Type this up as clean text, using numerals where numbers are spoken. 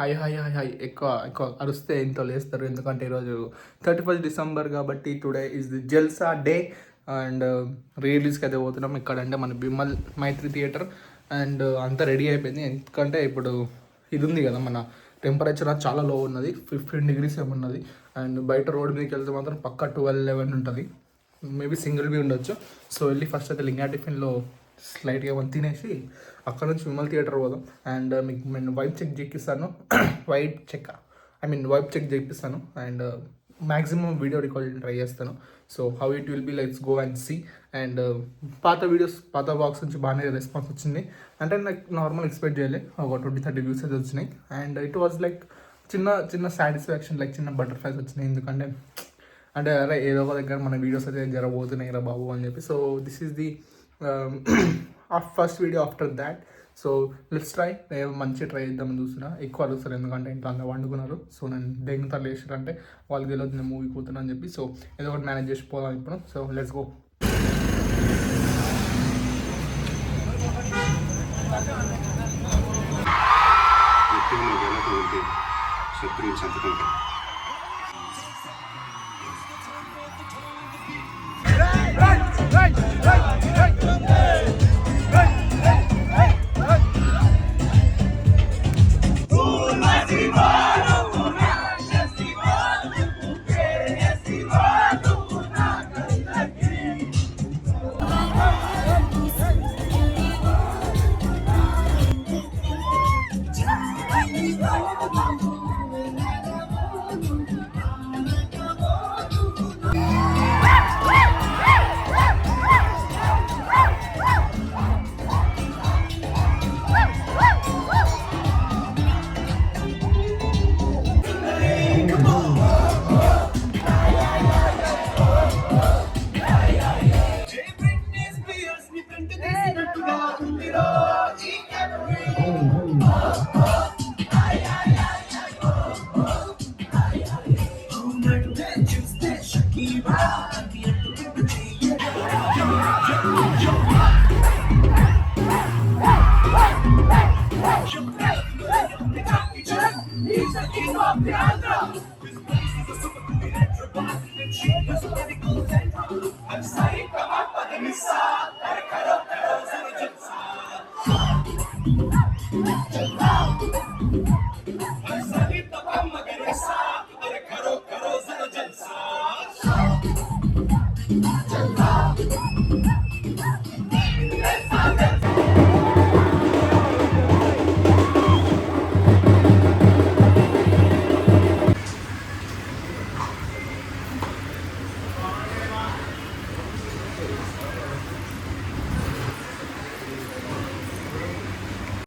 High high high high ఎక్కువ ఎక్కువ అరుస్తే ఎంతో లేస్తారు. ఎందుకంటే ఈరోజు 31st డిసెంబర్ కాబట్టి today is the Jalsa day and రిలీజ్కి అయితే పోతున్నాం. ఇక్కడ అంటే మన బిమల్ మైత్రి థియేటర్ అండ్ అంతా రెడీ అయిపోయింది. ఎందుకంటే ఇప్పుడు ఇది ఉంది కదా, మన టెంపరేచర్ చాలా లో ఉన్నది, 15 degrees ఏమున్నది. అండ్ బయట రోడ్ మీదకి వెళ్తే మాత్రం పక్క 12-11 ఉంటుంది. మేబీ సింగిల్ బీ ఉండొచ్చు. సో వెళ్ళి ఫస్ట్ అయితే లింగా టిఫిన్లో స్లైట్గా ఏమైనా తినేసి అక్కడ నుంచి విమల్ థియేటర్ పోదాం. అండ్ మీకు నేను వైబ్ చెక్ చేపిస్తాను. వైబ్ చెక్ చేపిస్తాను and maximum video recording try చేస్తాను. So how it will be, let's go and see. And పాత బాక్స్ నుంచి బాగానే రెస్పాన్స్ వచ్చింది. అంటే నాకు నార్మల్ ఎక్స్పెక్ట్ చేయలే, ఒక 20-30 వ్యూస్ అయితే వచ్చినాయి. అండ్ ఇట్ వాజ్ లైక్ చిన్న సాటిస్ఫాక్షన్, లైక్ చిన్న బటర్ఫ్లైస్ వచ్చినాయి. ఎందుకంటే అంటే అరే ఏదో ఒక దగ్గర మన వీడియోస్ అయితే జరగబోతున్నాయి రా బాబు అని చెప్పి. So this is the first video after that. So let's try. నేను మంచిగా ట్రై చేద్దామని చూస్తున్నా. ఎక్కువ అడుగుతారు ఎందుకంటే ఇంట్లో అందరూ వండుకున్నారు. సో నేను దెంగుతారు లేచారంటే వాళ్ళకి తెలియదు నేను మూవీకి పోతున్నా అని చెప్పి. సో ఏదో ఒకటి మేనేజ్ చేసి పోదాం ఇప్పుడు. So let's go. I'm sorry, come up, but